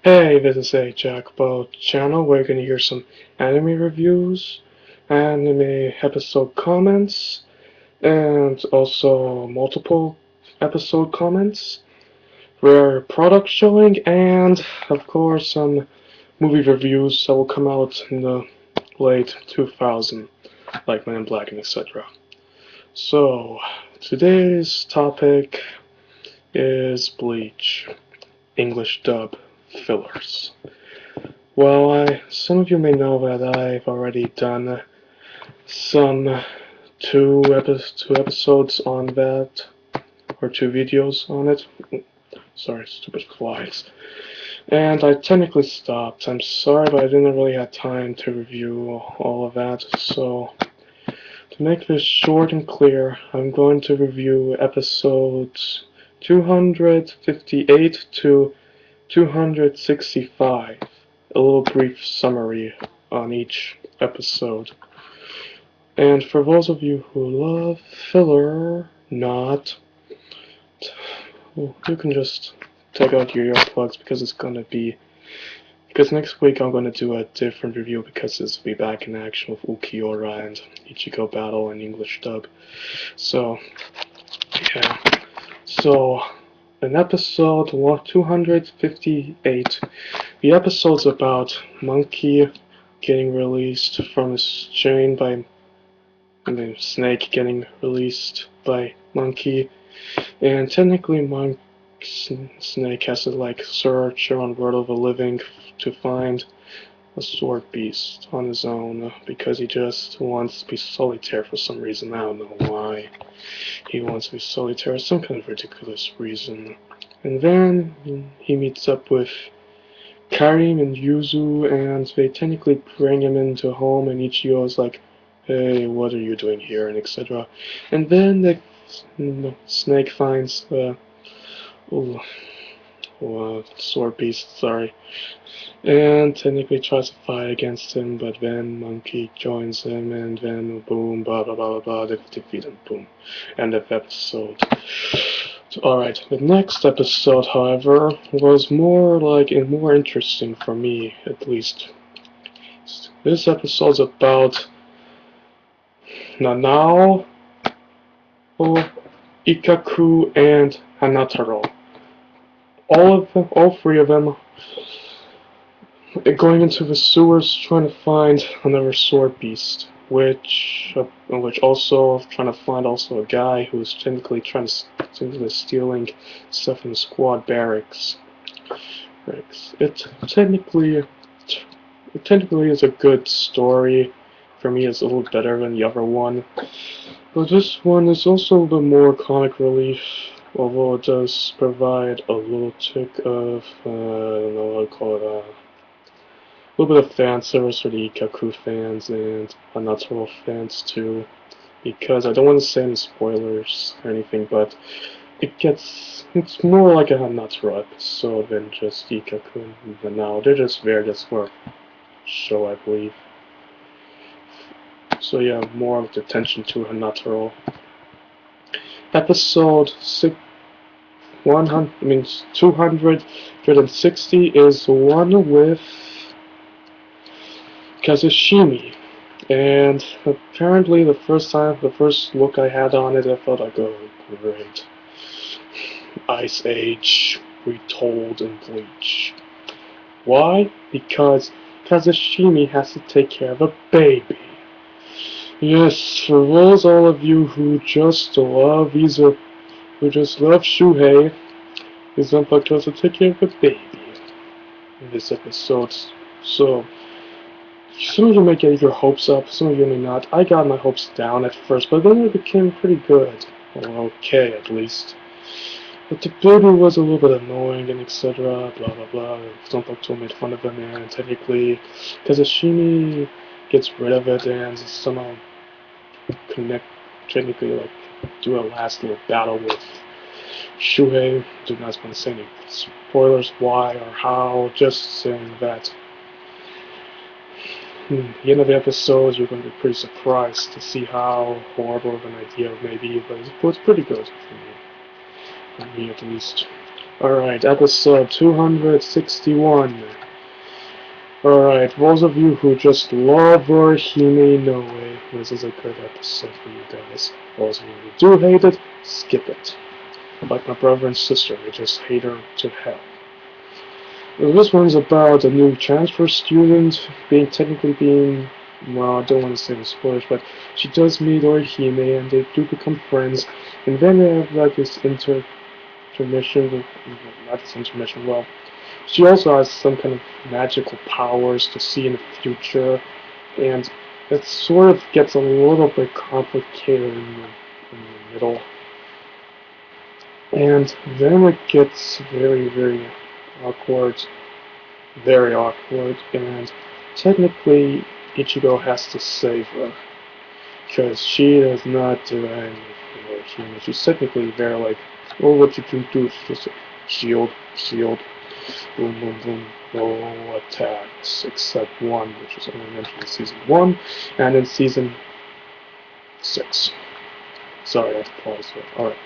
Hey, this is A.JackX.B channel where you're gonna hear some anime reviews, anime episode comments, and also multiple episode comments, rare product showing, and of course some movie reviews that will come out in the late 2000s, like Men in Black and etc. So, today's topic is Bleach, English dub fillers. Well, some of you may know that I've already done some two episodes on that, or two videos on it. Sorry, stupid flies. And I technically stopped. I'm sorry, but I didn't really have time to review all of that. So, to make this short and clear, I'm going to review episodes 258 to 265. A little brief summary on each episode. And for those of you who love filler, not, well, you can just take out your earplugs because next week I'm gonna do a different review because this will be back in action with Ukiura and Ichigo Battle in English dub. So, yeah. So, in episode 258, the episode's about Monkey getting released from his chain by Snake getting released by Monkey, and technically Snake has to like search around World of the Living to find a sword beast on his own because he just wants to be solitaire for some reason. I don't know why he wants to be solitaire, some kind of ridiculous reason. And then he meets up with Karim and Yuzu, and they technically bring him into home, and Ichigo is like, hey, what are you doing here, and etc. And then the Snake finds the sword beast, sorry, and technically tries to fight against him, but then Monkey joins him, and then boom, blah blah blah blah, they defeat him, boom, end of episode. Alright, the next episode, however, was more interesting for me, at least. This episode's about Nanao, Ikaku, and Hanataro. All three of them going into the sewers trying to find another sword beast, which also trying to find also a guy who's technically stealing stuff in the squad barracks. It technically is a good story. For me, it's a little better than the other one. But this one is also the more comic relief, although it does provide a little tick of, I don't know how to call it, a little bit of fan service for the Ikaku fans and Hanataro fans too, because I don't want to say any spoilers or anything, but it's more like a Hanataro episode than just Ikaku and Nanao. They're just there just for show, I believe. So yeah, more of the attention to Hanataro. Episode 260 is one with Kazushimi. And apparently the first look I had on it, I thought, like, oh, great. Ice Age retold in Bleach. Why? Because Kazushimi has to take care of a baby. Yes, for those all of you who just love Shuhei, is Zanpakuto to take care of a baby in this episode. So, some of you may get your hopes up, some of you may not. I got my hopes down at first, but then it became pretty good. Or okay, at least. But the baby was a little bit annoying and etc. Blah blah blah. Zanpakuto made fun of him, and technically, Kazushimi gets rid of it and somehow technically like do a last little battle with Shuhei. Do not want to say any spoilers why or how, just saying that at the end of the episode you're going to be pretty surprised to see how horrible of an idea it may be, but it's pretty good for me at least. Alright, episode 261. Alright, those of you who just love Orihime Noe, this is a good episode for you guys. Those of you who do hate it, skip it. Like my brother and sister, they just hate her to hell. This one's about a new transfer student technically being, well, I don't want to say the spoilers, but she does meet Orihime and they do become friends, and then they have like this intermission, not this intermission, well, she also has some kind of magical powers to see in the future, and it sort of gets a little bit complicated in the middle. And then it gets very, very awkward, and technically Ichigo has to save her, because she does not do anything for human. She's technically there like, oh, what you can do is just shield, boom, boom, boom, no attacks, except one, which is only mentioned in Season 1, and in Season 6. Sorry, I have to pause there. Alright.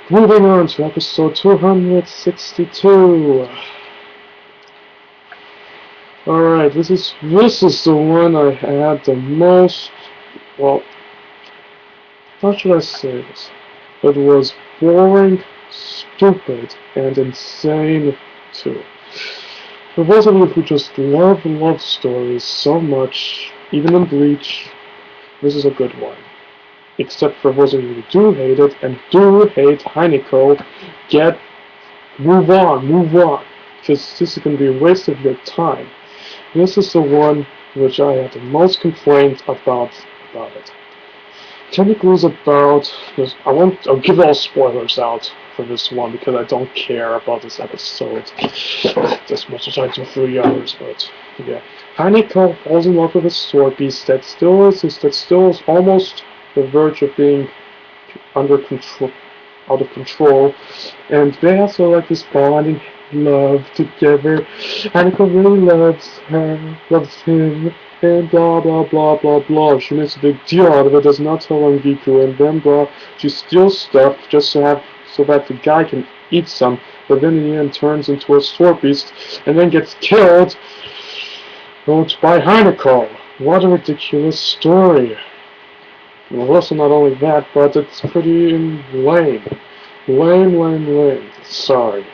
Moving on to episode 262. Alright, this is the one I had the most, well, how should I say this? It was boring, stupid, and insane too. For those of you who just love love stories so much, even in Bleach, this is a good one. Except for those of you who do hate it, and do hate Heineko, move on, because this is going to be a waste of your time. This is the one which I had the most complaints about it. Technically it's about, I'll give all spoilers out for this one because I don't care about this episode as much as I do for the others, but yeah. Heineko falls in love with a sword beast that still is almost the verge of being out of control, and they have sort of like this bonding love together. Heineko really loves him, and blah blah blah blah blah. She makes a big deal out of it, does not tell Angiku, and then blah, she steals stuff just so that the guy can eat some, but then in the end turns into a sword beast, and then gets killed by Heineko. What a ridiculous story. Well, also not only that, but it's pretty lame. Lame. Sorry.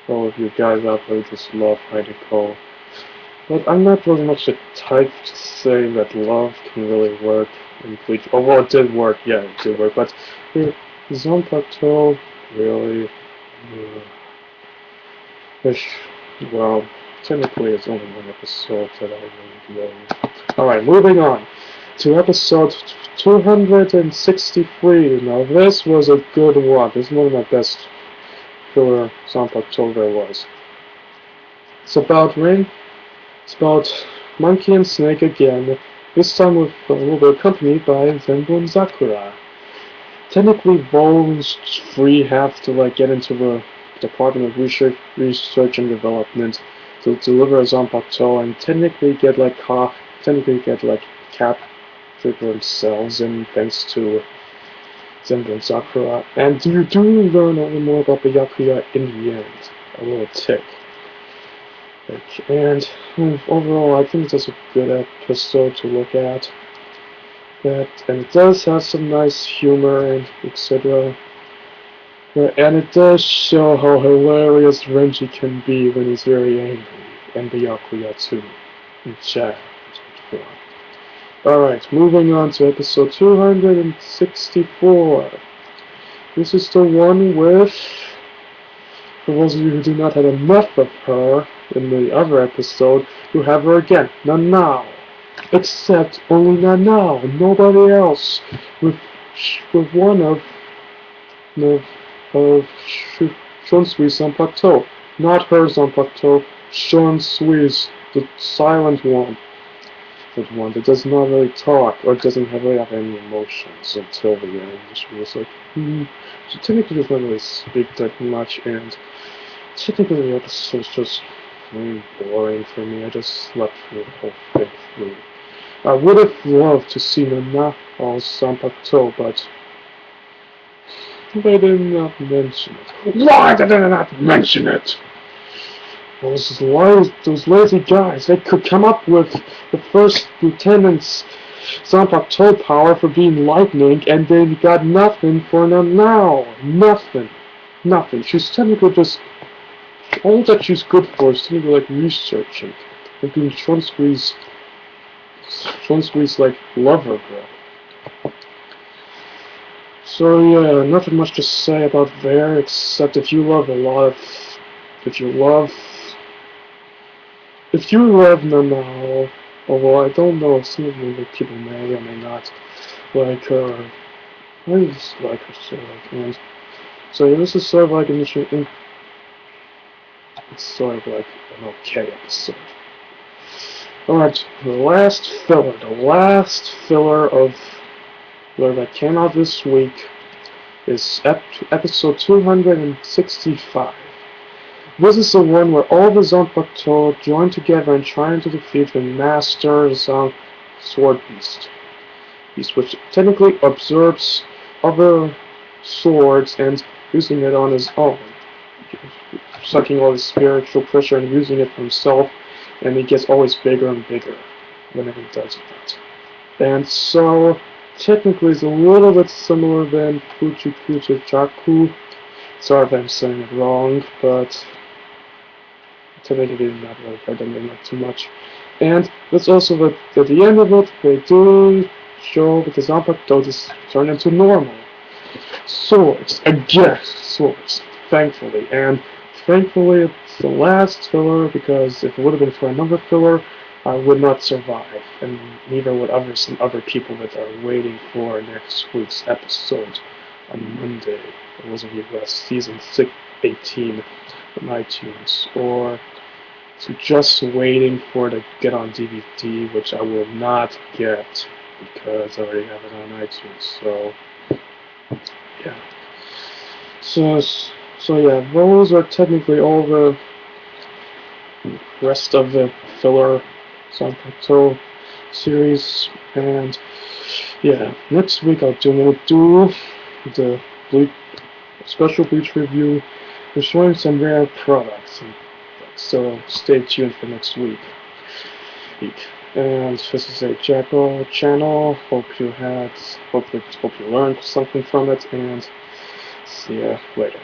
All of you guys out there just love Heineko. But I'm not really much the type to say that love can really work in Bleach. Oh, well, it did work, yeah, it did work, but Zanpakuto, really? Well, technically it's only one episode that I really enjoyed. Alright, moving on to episode 263. Now, this was a good one. This is one of my best filler Zanpakuto there was. It's about Monkey and Snake again, this time with a little bit accompanied by Zenbu and Sakura. Technically, those three have to get into the Department of Research and Development to deliver a Zanpakuto and technically get captured themselves, and thanks to Zenbu and Sakura. And you do learn a little more about the Yakuya in the end. A little tick. And overall, I think it's a good episode to look at. And it does have some nice humor and etc. And it does show how hilarious Renji can be when he's very angry, and the Yakuya too, in chat. Alright, moving on to episode 264. This is the one with, for those of you who do not have enough of her in the other episode, you have her again, Nanao. Except only Nanao, nobody else. With one of Shonsui's Zanpakuto. Not her Zanpakuto, Shonsui's, the silent one. The one that does not really talk, or doesn't really have any emotions until the end. She was like, She technically does not really speak that much, and technically the episode's just really boring for me. I just slept through the whole thing through. I would have loved to see Nanao's Zanpakuto, but They did not mention it. Why did they not mention it? Those lazy guys, they could come up with the first lieutenant's Zanpakuto power for being lightning, and they got nothing for them now. Nothing. Nothing. She's technically just, all that she's good for is technically like researching and being short squeeze like lover girl. So yeah, nothing much to say about there, except if you love Nanao, although I don't know if some of the people may or may not like her. I just like her so and so yeah, this is sort of like it's sort of like an okay episode. Alright, the last filler of where that came out this week is episode 265. This is the one where all the Zanpakuto join together and trying to defeat the Master Sword Beast. Which technically absorbs other swords and using it on his own. Sucking all his spiritual pressure and using it for himself, and he gets always bigger and bigger whenever he does that. And so, technically it's a little bit similar than Jaku. Sorry if I'm saying it wrong, but technically not really, I don't know too much. And that's also that at the end of it, they do show that the Zanpakuto just turn into normal. Swords, again, swords, thankfully. And thankfully it's the last filler, because if it would have been for another filler, I would not survive, and neither would some other people that are waiting for next week's episode on Monday. It was in US season 18 on iTunes, or to just waiting for it to get on DVD, which I will not get because I already have it on iTunes. So yeah. So yeah, those are technically all the rest of the filler Zanpakuto series, and yeah, next week we'll do the special Bleach review. We're showing some rare products, so stay tuned for next week. And this is A.JackX channel. Hope you learned something from it, and see ya later.